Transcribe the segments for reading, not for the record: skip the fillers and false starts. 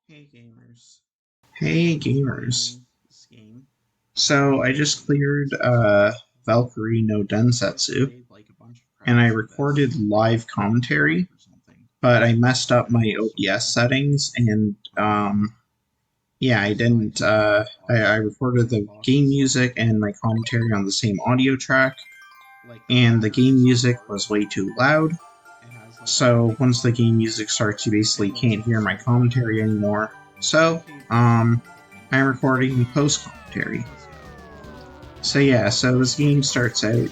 Hey gamers. Hey I'm gamers. playing this game. So I just cleared Valkyrie no I've Densetsu played like a bunch of and I credits of recorded this, like live on my vlog commentary, or something. but I messed up And my I OBS swear, settings and yeah, I so I didn't turned my I boss. recorded My the boss game is like music and my commentary on the same audio track the and the battery game is music was charged. way too loud. It has like a So big once the clock. game music starts you basically It looks can't hear my awesome. commentary anymore. So Okay, I'm recording post commentary. let's go. So yeah, so this game starts out.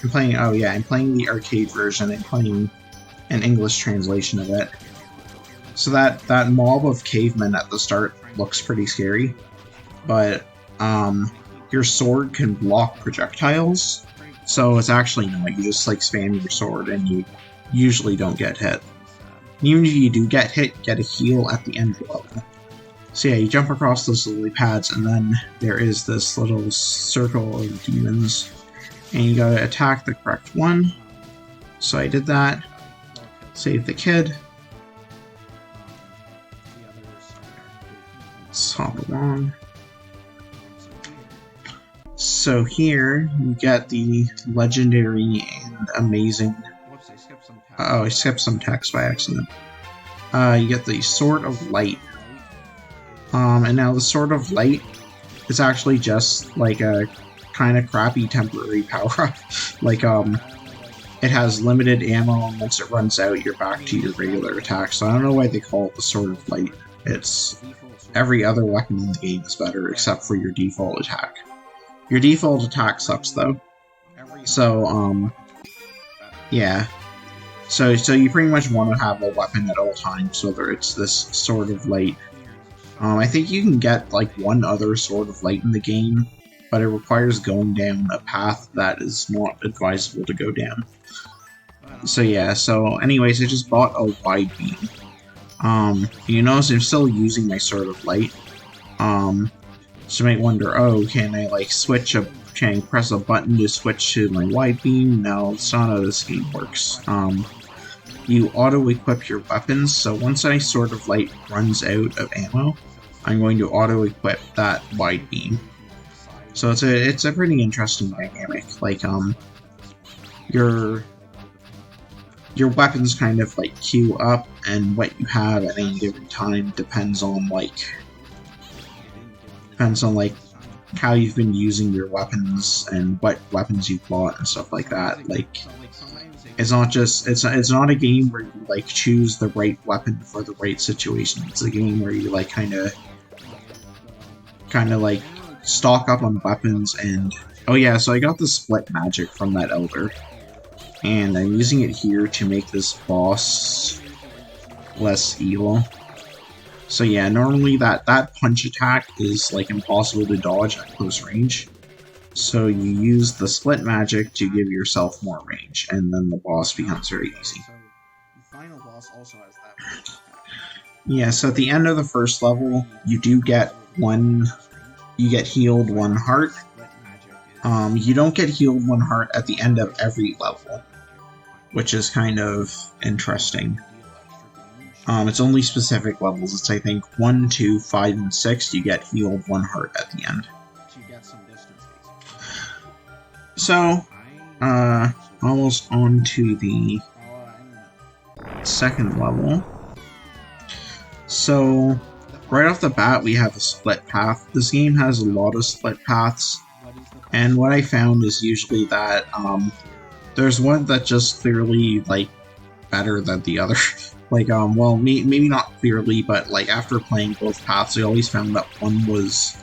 I'm playing. Oh yeah, I'm playing the arcade version. I'm playing an English translation of it. So that mob of cavemen at the I'm start trying to looks get like pretty scary, 2 hours worth. but I keep your dying. sword can block projectiles. Pretty So close. it's actually not. You just like spam your sword, and you usually don't get hit. Pretty sad. Even if you do get hit, you get a heal at the end of the Pretty level. sad. So yeah, you jump across those lily pads, and then there is this little circle of demons and you gotta attack the correct one. So I did that, That'll kill the save the demon. kid, The others are let's hop along. so here. So here you get the legendary and amazing. Whoops, I skipped some text Oh, I by skipped some accident. text by accident. You get the Sword The of Sword Light. of Light is And now the Sword of Light is actually just like a kind of crappy temporary power up. like yeah, I don't know why they it call it has that. limited ammo, and once it runs out, you're I back to mean, your it's regular better attack. So I don't know why they call it the for the Sword of most Light. part. The It's default Sword of every Light, other weapon in the game is better but except for your default attack. Your default attack sucks though. every So other weapon's better. yeah. So you pretty much want to have a weapon at all times, whether it's this Sword of Light. Here's a shop. I think you can get like They one other Sword of Light in the game, but it requires going down a path that is not advisable to go down. But So yeah, so anyways, I just bought a wide beam. You notice I'm still using my Sword of Light. Um, so you might wonder, oh, can I like switch a can I press a button to switch to my wide beam? No, it's not how this game works. You auto-equip your weapons, so once my Sword of Light runs out of ammo, I'm going to auto-equip that wide beam. So it's a pretty interesting dynamic. Like your your weapons kind of like queue up, and what you have at any given time depends on like how you've been using your weapons and what weapons you've bought and stuff like that. Like it's not a game where you like choose the right weapon for the right situation. It's a game where you like kind of like stock up on weapons. And oh yeah, so I got the split magic from that elder, and I'm using it here to make this boss less evil. So yeah, normally that punch attack is like impossible to dodge at close range. So you use the split magic to give yourself more range, and then the boss becomes very easy. So the final boss also has that punch attack. Yeah, so at the end of the first level, you do get you get healed one heart. You don't get healed one heart at the end of every level, which is kind of interesting. It's only specific levels. It's I think 1, 2, 5, and 6. You get healed one heart at the end. To get some distance, So, almost on to the second level. So, right off the bat, we have a split path. This game has a lot of split paths, and what I found is usually that there's one that just clearly like better than the other. Like, well, maybe not clearly, but like after playing both paths, I always found that one was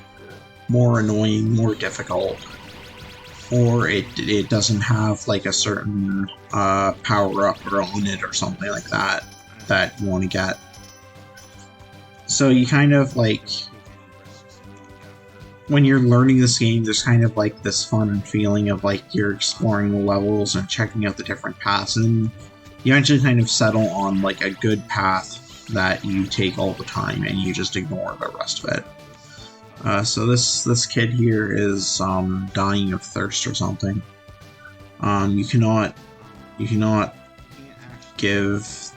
more annoying, more difficult, or it doesn't have like a certain power up or on it or something like that that you want to get. So you kind of like when you're learning this game, there's kind of like this fun feeling of like you're exploring the levels and checking out the different paths, and you eventually kind of settle on like a good path that you take all the time, and you just ignore the rest of it. So this kid here is dying of thirst or something. You cannot give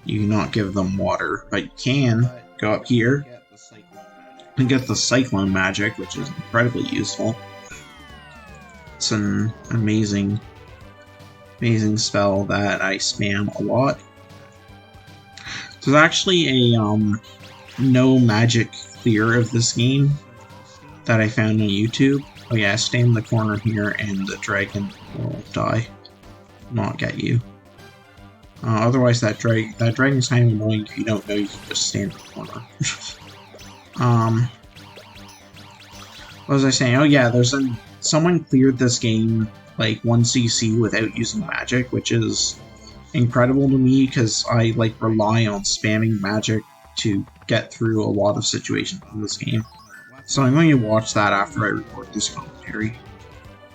you cannot give them water, but you can But go up here get the cyclone magic. and get the cyclone magic, which is incredibly useful. It's an amazing spell that I spam a lot. There's actually a no magic clear of this game that I found on YouTube. Oh yeah, stay in the corner here and the dragon will die. Not get you. Otherwise that dragon's kind of annoying. If you don't know, you can just stay in the corner. What was I saying? Oh yeah, someone cleared this game like 1 CC without using magic, which is incredible to me because I like rely on spamming magic to get through a lot of situations in this game. So I'm going to watch that after I record this commentary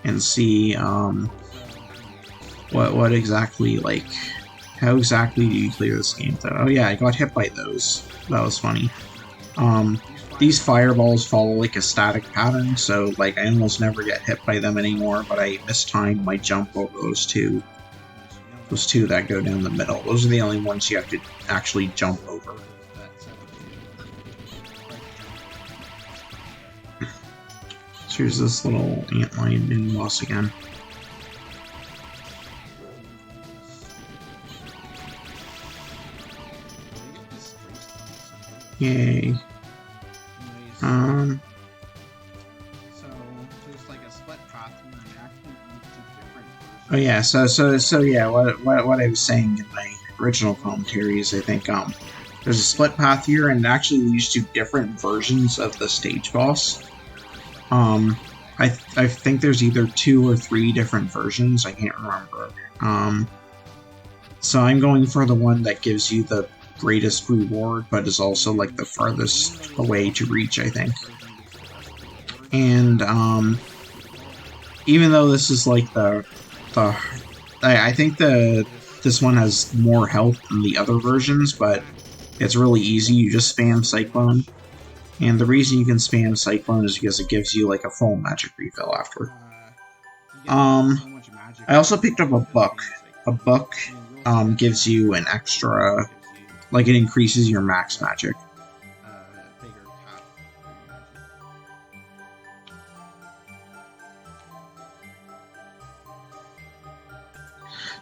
and see what exactly, like, how exactly do you clear this game though? Oh yeah, I got hit by those. That was funny. These fireballs follow like a static pattern, so like I almost never get hit by them anymore, but I mistimed my jump over those two that go down the middle. Those are the only ones you have to actually jump over. So here's this little antlion mini boss again. Yay. So there's like a split path and you actually move to different versions. Oh yeah, so yeah, what I was saying in my original commentaries, I think there's a split path here and it actually leads to different versions of the stage boss. I think there's either 2 or 3 different versions, I can't remember. So I'm going for the one that gives you the greatest reward, but is also like the farthest away to reach, I think. And even though this is like I think this one has more health than the other versions, but it's really easy. You just spam Cyclone, and the reason you can spam Cyclone is because it gives you like a full magic refill after. I also picked up a book. A book gives you an extra, like it increases your max magic.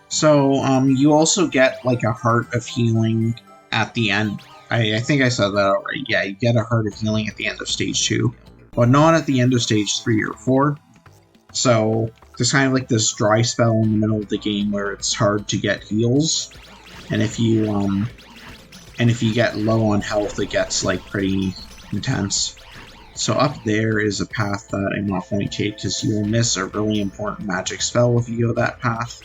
So, you also get, like, a Heart of Healing at the end. I think I said that already. Yeah, you get a Heart of Healing at the end of Stage 2, but not at the end of Stage 3 or 4. So, there's kind of like this dry spell in the middle of the game where it's hard to get heals, and if you get low on health, it gets, like, pretty intense. So up there is a path that I'm not going to take because you will miss a really important magic spell if you go that path.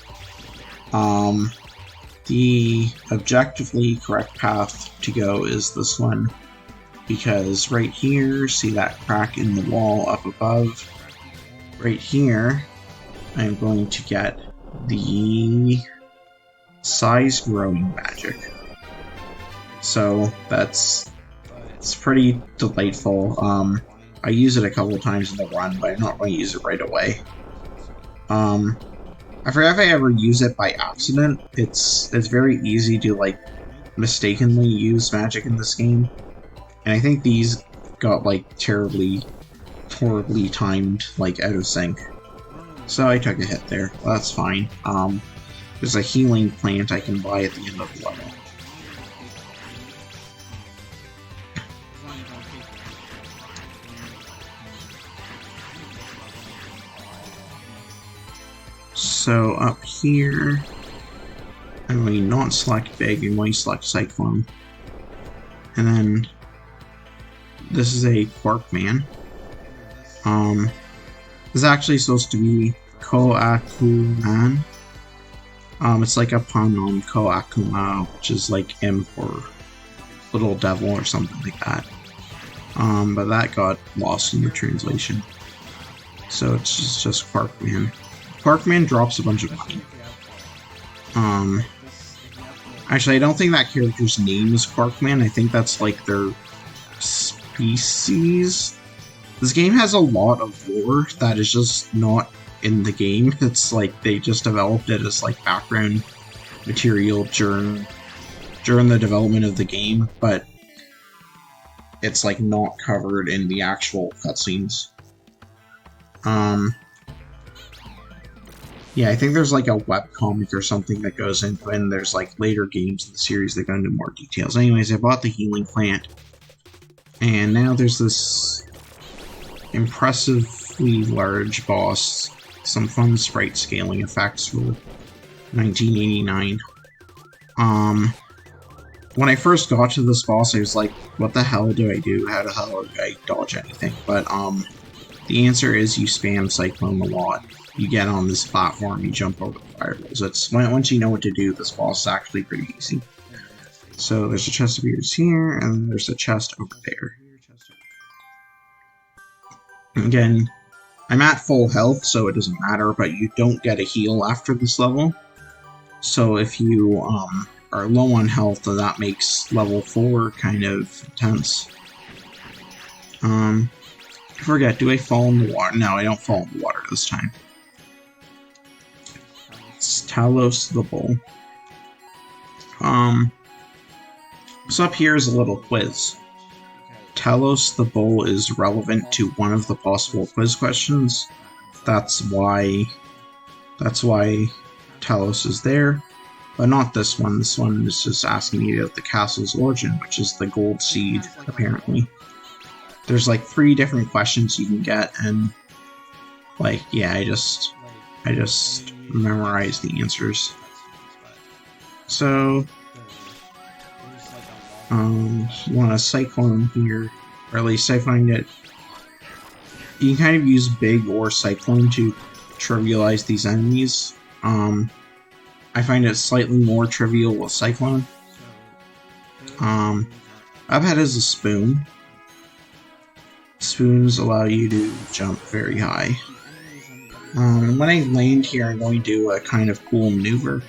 The objectively correct path to go is this one, because right here, see that crack in the wall up above? Right here, I'm going to get the size growing magic. So it's pretty delightful. I use it a couple times in the run, but I'm not going to use it right away. I forgot if I ever use it by accident. It's very easy to like mistakenly use magic in this game, and I think these got like horribly timed, like out of sync. So I took a hit there. Well, that's fine. There's a healing plant I can buy at the end of the level. So up here, I'm going to not select Big, I'm going to select Cyclone. And then this is a Quark Man. This is actually supposed to be Koakuman. It's like a pun on Koakuma, which is like M for Little Devil or something like that. But that got lost in the translation. So it's just Quark Man. Quarkman drops a bunch of money. Actually, I don't think that character's name is Quarkman. I think that's like their species. This game has a lot of lore that is just not in the game. It's like they just developed it as like background material during during the development of the game, but it's like not covered in the actual cutscenes. Yeah, I think there's like a webcomic or something that goes into it, and there's like later games in the series that go into more details. Anyways, I bought the healing plant, and now there's this impressively large boss, some fun sprite scaling effects for 1989. When I first got to this boss, I was like, what the hell do I do? How the hell do I dodge anything? But the answer is you spam Cyclone a lot. You get on this platform, you jump over the fireballs. It's once you know what to do, this boss is actually pretty easy. So there's a chest of beers here, and there's a chest over there. Again, I'm at full health, so it doesn't matter, but you don't get a heal after this level. So if you are low on health, then that makes level 4 kind of intense. I forget, do I fall in the water? No, I don't fall in the water this time. It's Talos the Bull. So up here is a little quiz. Talos the Bull is relevant to one of the possible quiz questions. That's why Talos is there. But not this one. This one is just asking you about the castle's origin, which is the gold seed, apparently. There's like 3 different questions you can get, and like, yeah, I just memorized the answers. So, you want a Cyclone here, or at least I find it. You can kind of use Big or Cyclone to trivialize these enemies. I find it slightly more trivial with Cyclone. Uphead is a spoon. Spoons allow you to jump very high. When I land here, I'm going to do a kind of cool maneuver.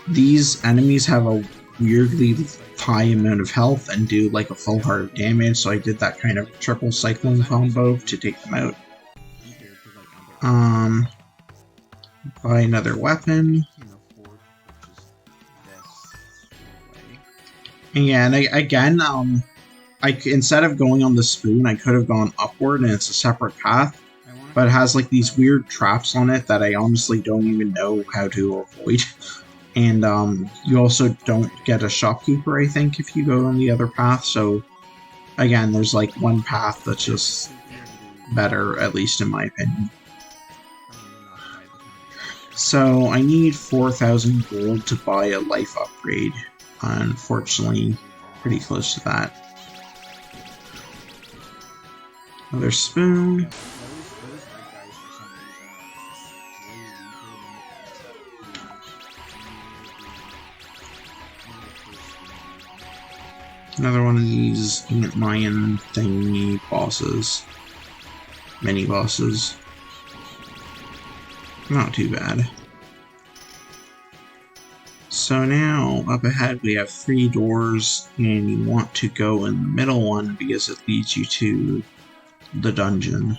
These enemies have a weirdly high amount of health and do like a full heart of damage, so I did that kind of triple Cyclone combo to take them out. Buy another weapon. And yeah, and again, instead of going on the spoon, I could have gone upward, and it's a separate path, but it has like these weird traps on it that I honestly don't even know how to avoid. And you also don't get a shopkeeper, I think, if you go on the other path. So again, there's like one path that's just better, at least in my opinion. So I need 4,000 gold to buy a life upgrade. Unfortunately, pretty close to that. Another spoon. Another one of these Mayan thingy bosses. Mini bosses. Not too bad. So now, up ahead we have 3 doors, and you want to go in the middle one because it leads you to the dungeon,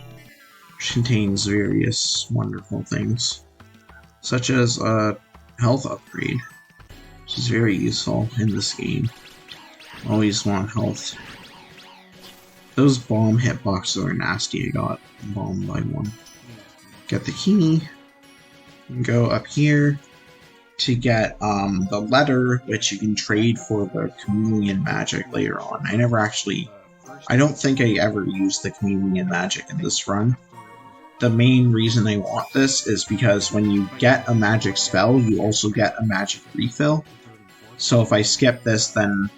which contains various wonderful things, such as a health upgrade, which is very useful in this game. Always want health. Those bomb hitboxes are nasty. I got bombed by one. Get the key. Go up here to get the letter, which you can trade for the chameleon magic later on. I don't think I ever used the chameleon magic in this run. The main reason I want this is because when you get a magic spell, you also get a magic refill. So if I skip this, then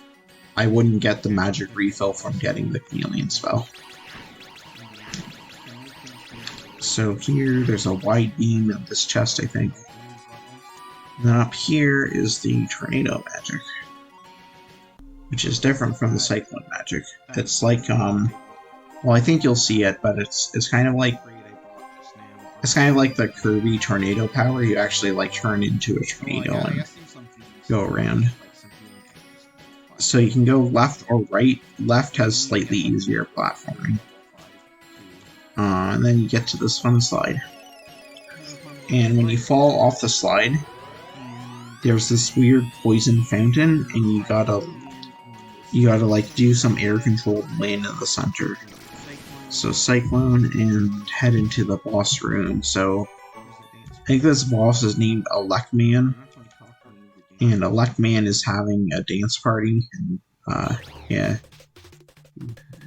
I wouldn't get the magic refill from getting the chameleon spell. So here, there's a wide beam in this chest, I think. And then up here is the tornado magic, which is different from the cyclone magic. It's like, well, I think you'll see it, but it's kind of like the Kirby tornado power. You actually like turn into a tornado and go around. So you can go left or right. Left has slightly easier platforming. And then you get to this fun slide. And when you fall off the slide, there's this weird poison fountain, and you gotta like do some air control and land in the center. So Cyclone and head into the boss room. So I think this boss is named Electman, and Electman is having a dance party, and yeah,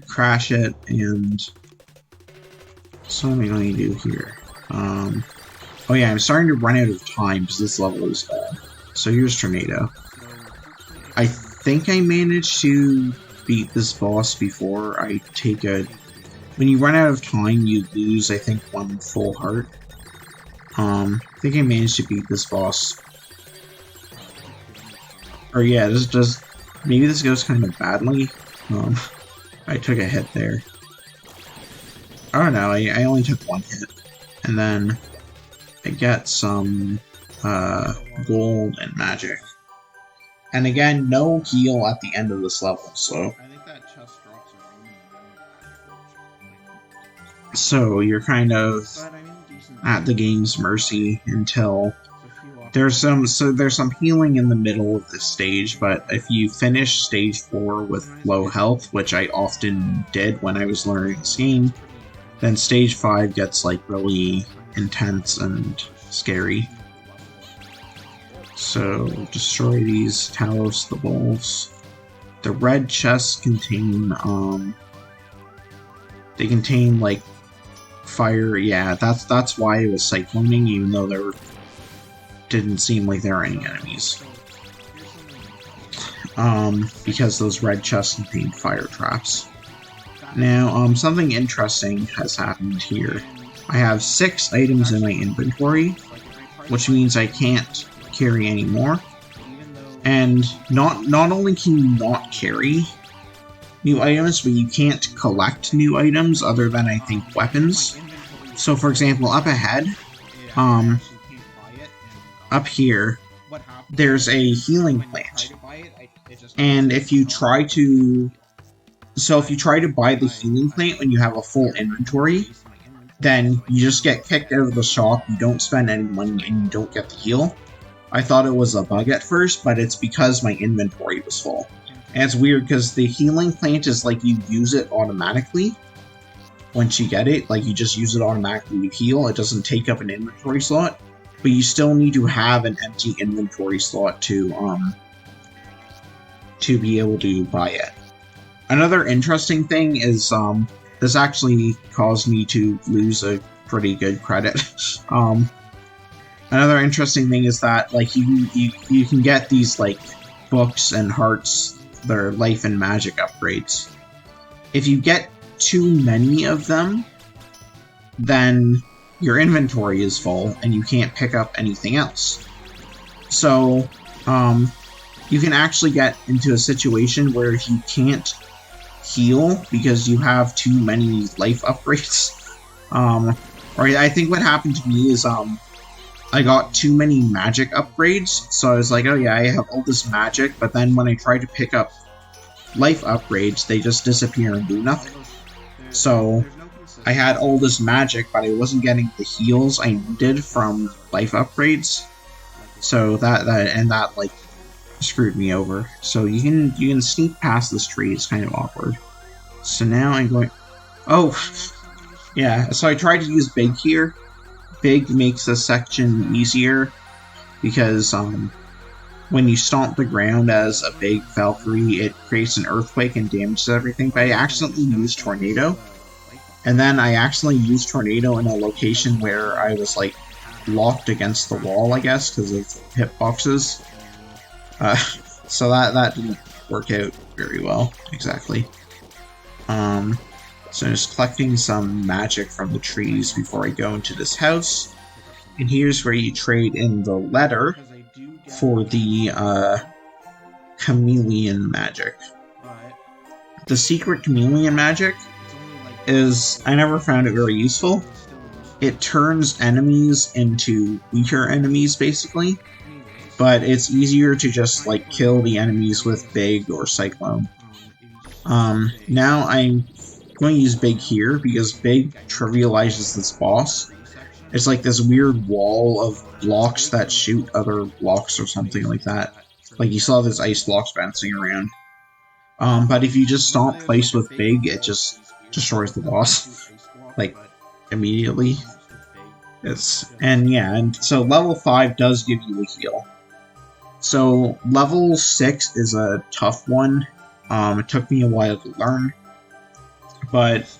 crash it. And so what am I going to do here? Oh yeah, I'm starting to run out of time because this level is bad. So here's Tornado. I think I managed to beat this boss before I take a... When you run out of time, you lose, I think, 1 full heart. I think I managed to beat this boss. Or yeah, maybe this goes kind of badly. I took a hit there. Oh no, I only took 1 hit. And then I get some gold and magic. And again, no heal at the end of this level, so... I think that chest drops a ring. So you're kind of at the game's mercy until... There's some healing in the middle of this stage, but if you finish stage 4 with low health, which I often did when I was learning this game, then stage 5 gets like really intense and scary. So destroy these Talos the Bulls. The red chests contain they contain like fire. Yeah, that's why it was cycloning, even though there didn't seem like there were any enemies. Because those red chests contain fire traps. Now, something interesting has happened here. I have 6 items in my inventory, which means I can't carry anymore. And not only can you not carry new items, but you can't collect new items other than, I think, weapons. So, for example, up ahead, up here, there's a healing plant. And if you try to... So if you try to buy the healing plant when you have a full inventory, then you just get kicked out of the shop, you don't spend any money, and you don't get the heal. I thought it was a bug at first, but it's because my inventory was full. And it's weird because the healing plant is like you use it automatically once you get it. Like you just use it automatically to heal. It doesn't take up an inventory slot, but you still need to have an empty inventory slot to be able to buy it. Another interesting thing is this actually caused me to lose a pretty good credit. Another interesting thing is that like you can get these like books and hearts, their life and magic upgrades. If you get too many of them, then your inventory is full and you can't pick up anything else. So you can actually get into a situation where if you can't heal because you have too many life upgrades, or I think what happened to me is I got too many magic upgrades, so I was like, oh yeah, I have all this magic, but then when I try to pick up life upgrades, they just disappear and do nothing. So I had all this magic, but I wasn't getting the heals I needed from life upgrades. So that like screwed me over. So you can sneak past this tree. It's kind of awkward. So now I'm going... Oh! Yeah, so I tried to use Big here. Big makes this section easier because when you stomp the ground as a big Valkyrie, it creates an earthquake and damages everything. But I accidentally used Tornado. And then I accidentally used Tornado in a location where I was like locked against the wall, I guess, because of hitboxes. So that didn't work out very well, exactly. So just collecting some magic from the trees before I go into this house. And here's where you trade in the letter for the chameleon magic. The secret chameleon magic is, I never found it very useful. It turns enemies into weaker enemies, basically. But it's easier to just, like, kill the enemies with Big or Cyclone. Now I'm going to use Big here, because Big trivializes this boss. It's like this weird wall of blocks that shoot other blocks or something like that. Like you saw this ice blocks bouncing around. But if you just stomp twice with big, it just destroys the boss, like, immediately. And so level 5 does give you a heal. So level 6 is a tough one. It took me a while to learn, but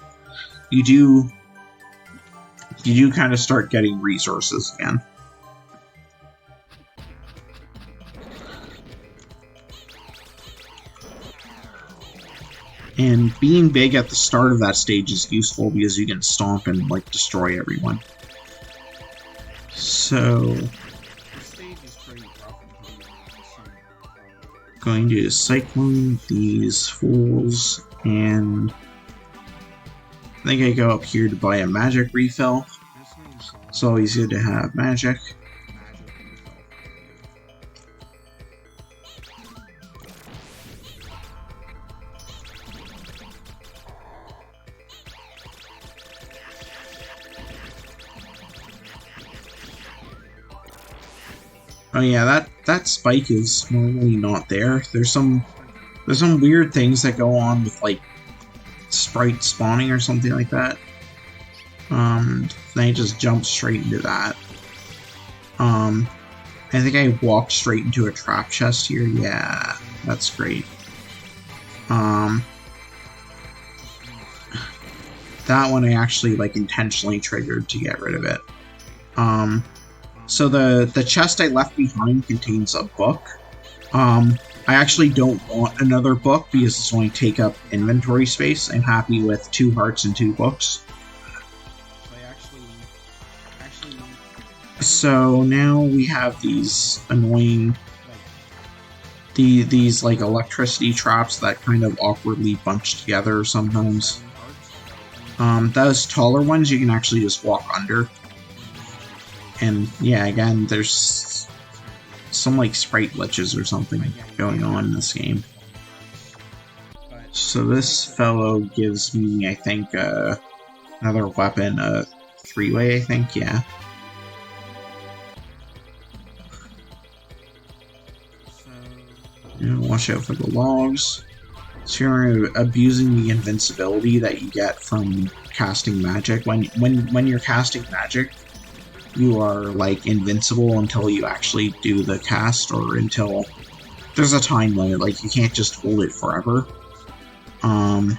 you do kind of start getting resources again. And being big at the start of that stage is useful because you can stomp and, like, destroy everyone. So, going to cyclone these fools, and I think I go up here to buy a magic refill. It's always good to have magic. Oh yeah, that spike is normally not there. There's some weird things that go on with, like, sprite spawning or something like that. Then I just jumped straight into that. I think I walked straight into a trap chest here. Yeah, that's great. That one I actually, like, intentionally triggered to get rid of it. So the chest I left behind contains a book. I actually don't want another book because it's going to take up inventory space. I'm happy with 2 hearts and 2 books. So now we have these annoying, these like electricity traps that kind of awkwardly bunch together sometimes. Those taller ones you can actually just walk under. And yeah, again, there's some, like, sprite glitches or something going on in this game. So this fellow gives me, I think, another weapon, a 3-way, I think, yeah. Watch out for the logs. So you're abusing the invincibility that you get from casting magic. When you're casting magic, you are, like, invincible until you actually do the cast, or until there's a time limit. Like, you can't just hold it forever. Do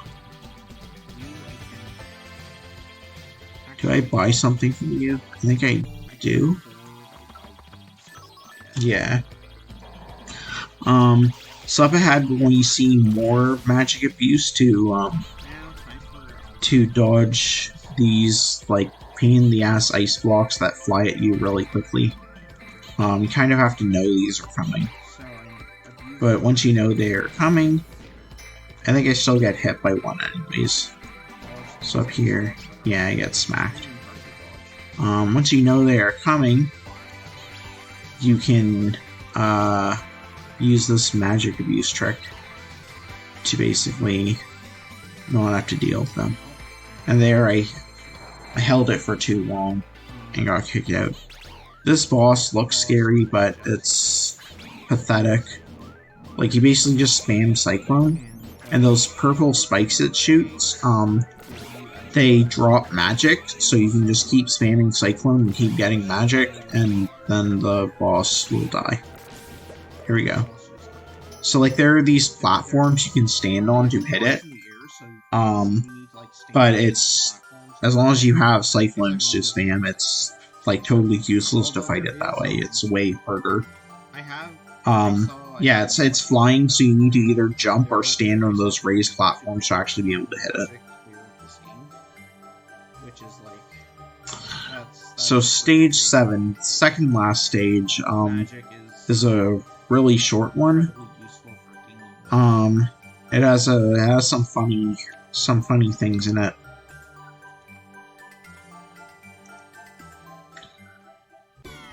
I buy something from you? I think I do. Yeah. So up ahead, when you see more magic abuse to dodge these, like, pain-in-the-ass ice blocks that fly at you really quickly. You kind of have to know these are coming. But once you know they're coming, I think I still get hit by one anyways. So up here, yeah, I get smacked. Once you know they are coming, you can use this magic abuse trick to basically not have to deal with them. And there I held it for too long and got kicked out. This boss looks scary, but it's pathetic. Like, you basically just spam Cyclone, and those purple spikes it shoots, they drop magic, so you can just keep spamming Cyclone and keep getting magic, and then the boss will die. Here we go. So, like, there are these platforms you can stand on to hit it, but it's, as long as you have Cyclones to spam, it's, like, totally useless to fight it that way. It's way harder. Yeah, it's flying, so you need to either jump or stand on those raised platforms to actually be able to hit it. So stage 7, second last stage, is a really short one. It has some funny things in it.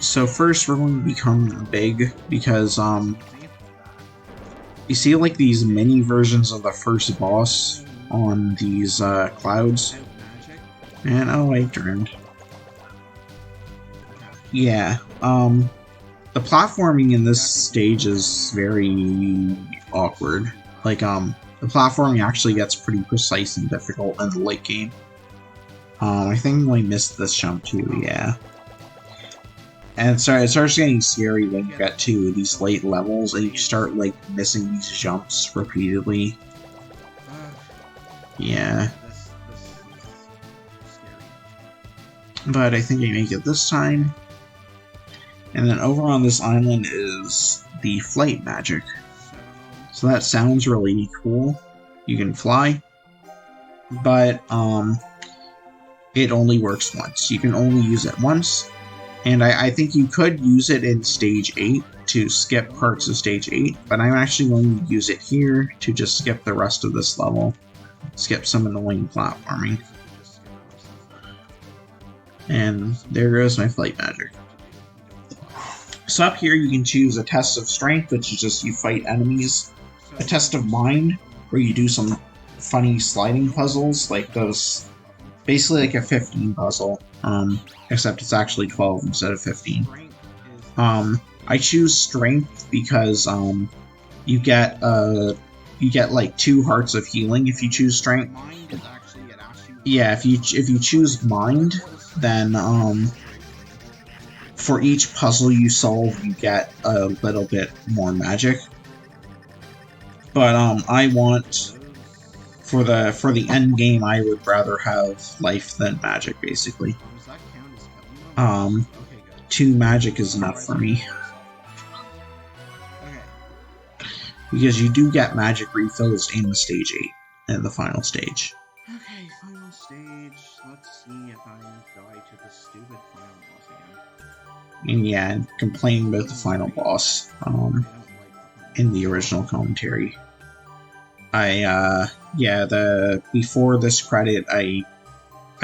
So first we're going to become big because you see, like, these mini versions of the first boss on these clouds. And oh, I turned. Yeah, the platforming in this stage is very awkward. Like, the platforming actually gets pretty precise and difficult in the late game. I think we missed this jump too, yeah. And sorry, it starts getting scary when you get to these late levels and you start, like, missing these jumps repeatedly. Yeah. This is scary. But I think I make it this time. And then over on this island is the flight magic. So that sounds really cool. You can fly. But, it only works once. You can only use it once. And I think you could use it in Stage 8 to skip parts of Stage 8, but I'm actually going to use it here to just skip the rest of this level. Skip some annoying platforming. And there goes my flight magic. So up here you can choose a test of strength, which is just you fight enemies. A test of mind, where you do some funny sliding puzzles, like those, basically like a 15 puzzle, except it's actually 12 instead of 15. I choose strength because you get like 2 hearts of healing if you choose strength. Yeah, if you choose mind, then for each puzzle you solve you get a little bit more magic. But I want, for the end game, I would rather have life than magic, basically. 2 magic is enough for me. Because you do get magic refills in Stage 8, in the final stage. Okay, final stage. Let's see if I die to the stupid final boss again. And yeah, complaining about the final boss, in the original commentary. Before this credit, I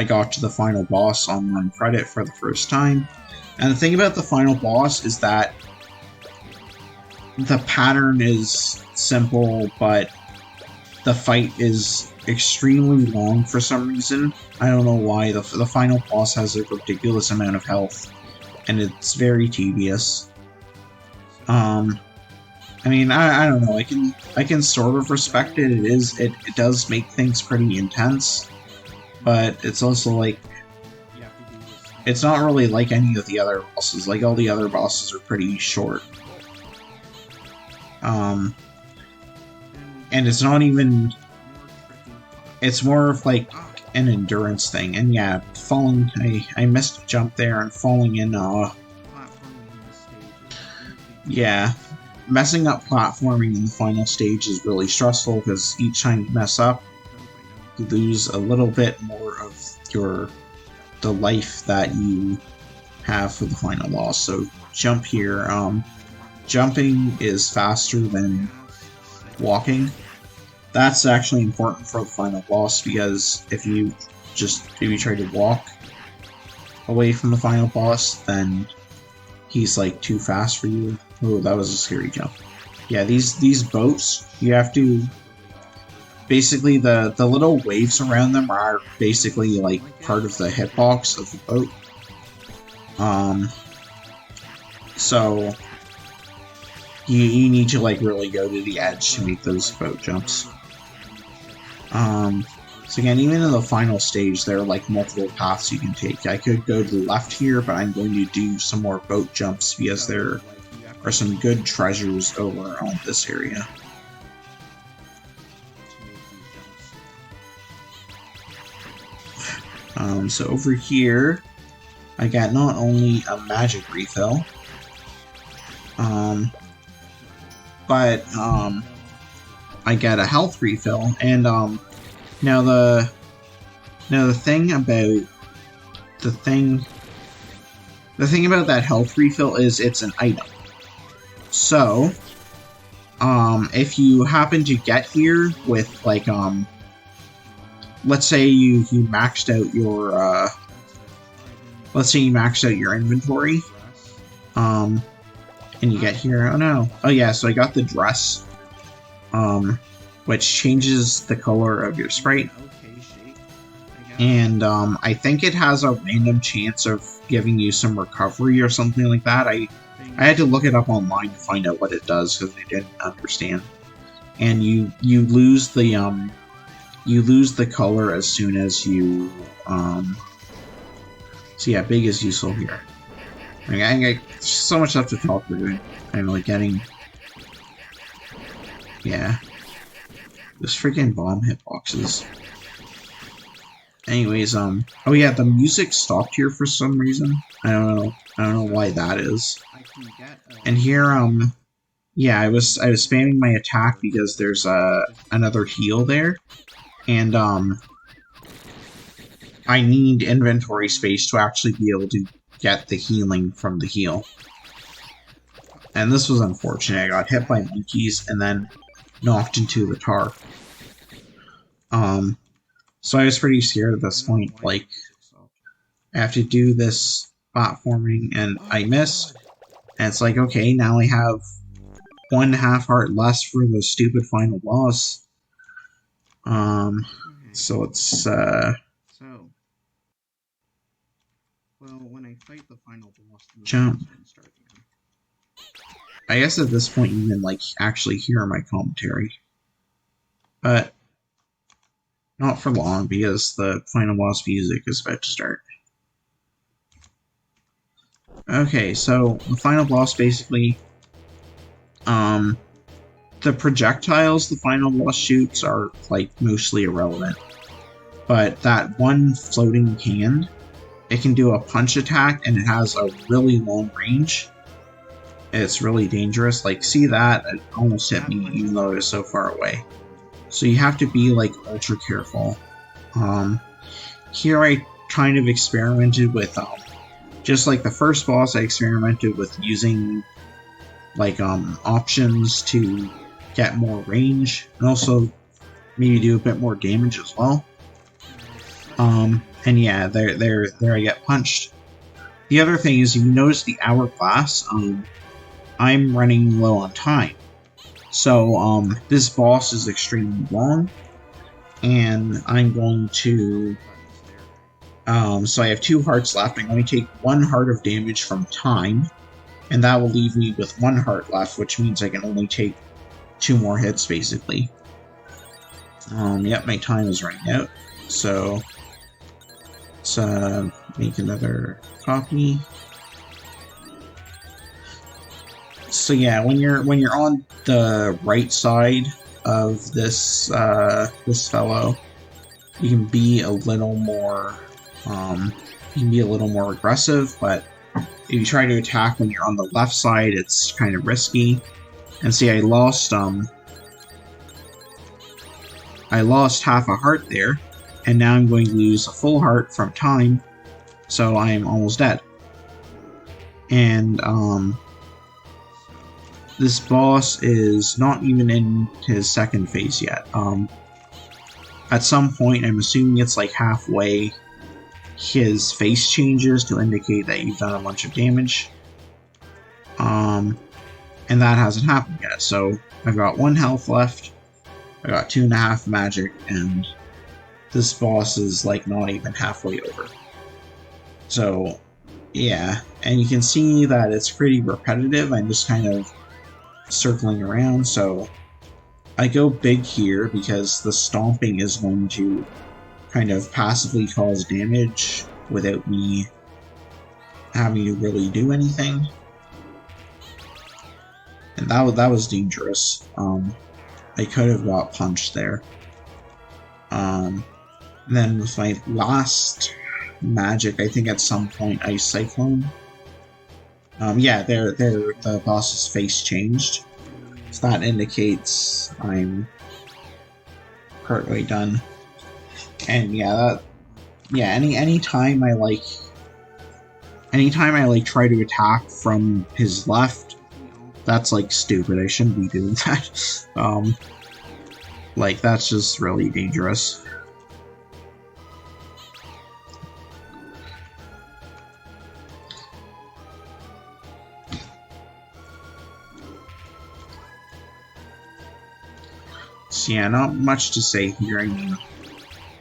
got to the final boss on 1 credit for the first time. And the thing about the final boss is that the pattern is simple, but the fight is extremely long for some reason. I don't know why. The final boss has a ridiculous amount of health, and it's very tedious. I mean, I don't know. I can sort of respect it. It does make things pretty intense, but it's also like, it's not really like any of the other bosses. Like, all the other bosses are pretty short. And it's not even, it's more of like an endurance thing. And yeah, falling, I missed a jump there, and falling in, yeah. Messing up platforming in the final stage is really stressful, because each time you mess up, you lose a little bit more of the life that you have for the final boss. So jump here. Jumping is faster than walking. That's actually important for the final boss, because if you try to walk away from the final boss, then he's like too fast for you. Oh, that was a scary jump. Yeah, these boats, you have to, basically the little waves around them are basically like part of the hitbox of the boat. So you need to like really go to the edge to make those boat jumps. So again, even in the final stage, there are like multiple paths you can take. I could go to the left here, but I'm going to do some more boat jumps because there are some good treasures over on this area. So over here, I got not only a magic refill, but I got a health refill, and now the thing about that health refill is it's an item. So, if you happen to get here with like let's say you maxed out your inventory, and you get here. Oh yeah, so I got the dress, which changes the color of your sprite. and I think it has a random chance of giving you some recovery or something like that. I had to look it up online to find out what it does because I didn't understand. And you lose the color as soon as you so yeah, big is useful here. I got so much stuff to talk about. I'm like getting, yeah, this freaking bomb hitboxes. Anyways, oh yeah, the music stopped here for some reason. I don't know why that is. And here, yeah, I was spamming my attack because there's another heal there, and I need inventory space to actually be able to get the healing from the heal. And this was unfortunate. I got hit by monkeys and then knocked into the tar. So I was pretty scared at this point. Like, I have to do this platforming, and I missed. And it's like, okay, now I have 1.5 heart less for the stupid final boss. So it's well, when I fight the final boss, jump. I guess at this point you can like actually hear my commentary, but not for long because the final boss music is about to start. Okay, so the final boss basically, the projectiles the final boss shoots are like mostly irrelevant, but that one floating hand, it can do a punch attack and it has a really long range. It's really dangerous. Like, see that? It almost hit me even though it was so far away. So you have to be like ultra careful. Here I kind of experimented with just like the first boss, I experimented with using like options to get more range and also maybe do a bit more damage as well. And yeah, there I get punched. The other thing is, if you notice the hourglass, I'm running low on time. So this boss is extremely long, and I'm going to so I have 2 hearts left. I'm going to take 1 heart of damage from time, and that will leave me with 1 heart left, which means I can only take 2 more hits, basically. Yep, my time is running out, so let's make another copy. So yeah, when you're on the right side of this this fellow, you can be a little more aggressive, but if you try to attack when you're on the left side, it's kind of risky. And see, I lost half a heart there, and now I'm going to lose a full heart from time, so I'm almost dead. And this boss is not even in his second phase yet. At some point, I'm assuming it's like halfway, his face changes to indicate that you've done a bunch of damage. And that hasn't happened yet, so I've got 1 health left, I got 2.5 magic, and this boss is like not even halfway over. So, yeah, and you can see that it's pretty repetitive. I'm just kind of circling around, so I go big here because the stomping is going to kind of passively cause damage without me having to really do anything. And that was dangerous. I could have got punched there. Then with my last magic, I think at some point Ice Cyclone. Yeah, there the boss's face changed. So that indicates I'm partway done. And yeah, anytime I try to attack from his left, that's like stupid. I shouldn't be doing that. Like, that's just really dangerous. So yeah, not much to say here. I mean,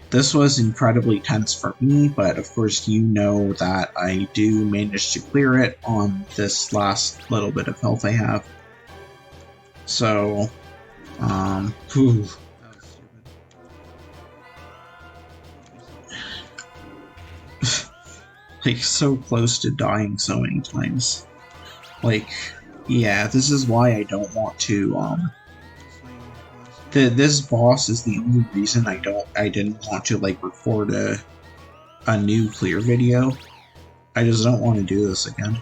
This was incredibly tense for me, but of course you know that I do manage to clear it on this last little bit of health I have. So, whew. That was stupid. Like, so close to dying so many times. Like, yeah, this is why I don't want to, this boss is the only reason I didn't want to, like, record a new clear video. I just don't want to do this again.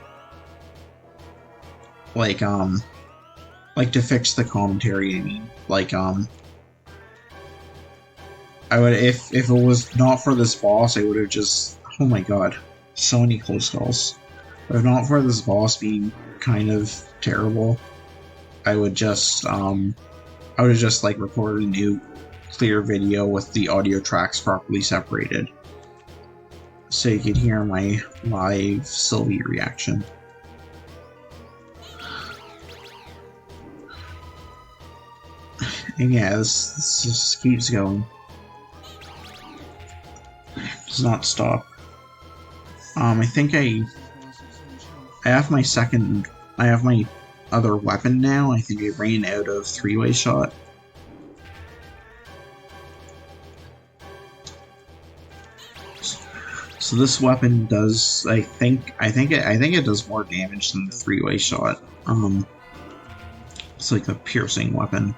Like to fix the commentary, I mean. Like, I would, if it was not for this boss, I would have just, oh my god, so many close calls. If not for this boss being kind of terrible, I would just, like record a new clear video with the audio tracks properly separated, so you could hear my live Sylvie reaction. And yeah, this just keeps going. Does not stop. I think I have my other weapon now. I think I ran out of three-way shot. So this weapon does, I think it does more damage than the three-way shot. It's like a piercing weapon.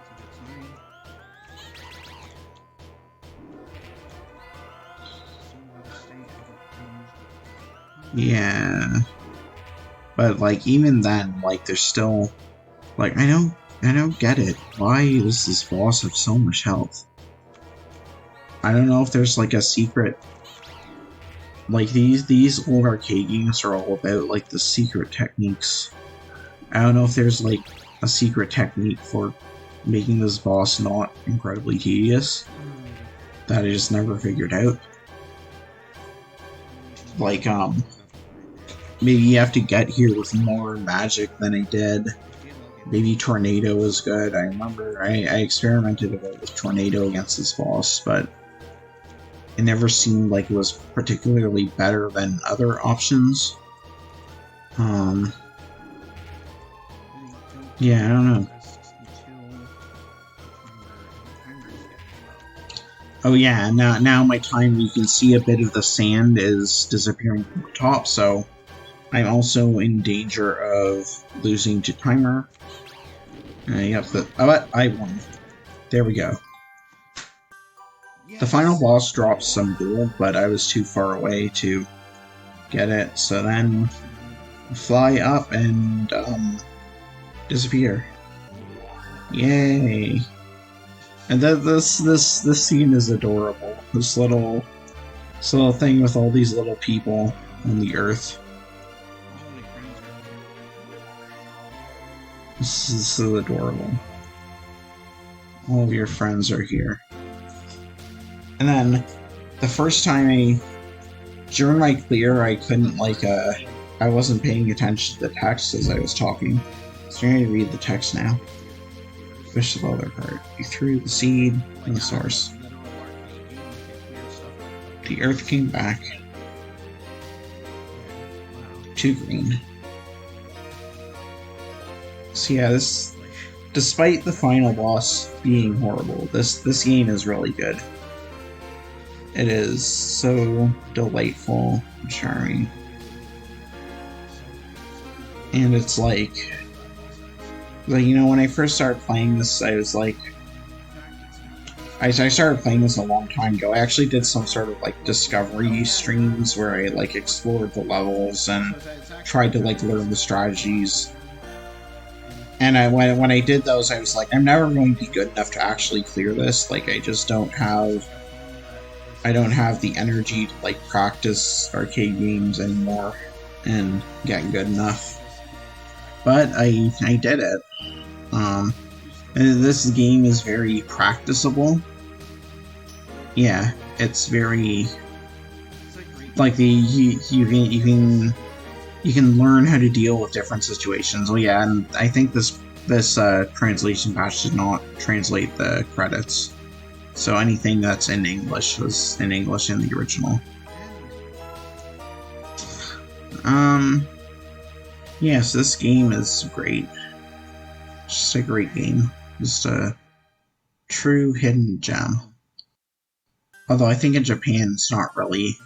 Yeah, but like even then, like there's still, like I don't get it. Why does this boss have so much health? I don't know if there's like a secret. Like these old arcade games are all about like the secret techniques. I don't know if there's like a secret technique for making this boss not incredibly tedious that I just never figured out. Like maybe you have to get here with more magic than I did. Maybe Tornado is good. I remember I experimented a bit with Tornado against this boss, but it never seemed like it was particularly better than other options. Yeah, I don't know. Oh yeah, now my timer, you can see a bit of the sand is disappearing from the top, so I'm also in danger of losing to timer. Yep, I won. There we go. The final boss drops some duel, but I was too far away to get it, so then fly up and disappear. Yay! And this scene is adorable. This little thing with all these little people on the earth. This is so adorable. All of your friends are here. And then, the first time during my clear, I couldn't, like, I wasn't paying attention to the text as I was talking. So I'm going to read the text now. Fish the other card. You threw the seed in the source. The earth came back. 2 green. So yeah, despite the final boss being horrible, this game is really good. It is so delightful and charming. And it's like, you know, when I first started playing this, I was like, I started playing this a long time ago. I actually did some sort of like discovery streams where I like explored the levels and tried to like learn the strategies. And when I did those, I was like, I'm never going to be good enough to actually clear this. Like, I just don't have the energy to like practice arcade games anymore and get good enough. But I did it. This game is very practicable. Yeah, it's very like you can learn how to deal with different situations. Oh yeah, and I think this translation patch did not translate the credits So anything that's in English was in English in the original. Yes, this game is great. Just a great game. Just a true hidden gem. Although I think in Japan it's not really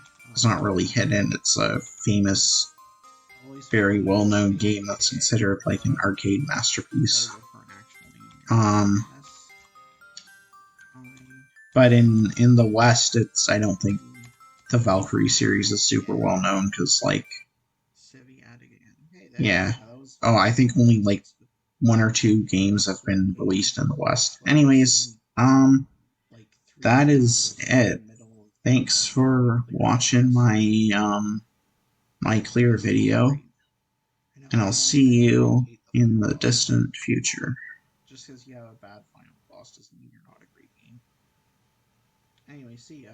hidden. It's a famous, very well-known game that's considered like an arcade masterpiece. But in the West, I don't think the Valkyrie series is super well known because like, yeah. Oh, I think only like 1 or 2 games have been released in the West. Anyways, that is it. Thanks for watching my clear video, and I'll see you in the distant future. Just because you have a bad final boss doesn't mean you're not a great game. Anyway, see ya.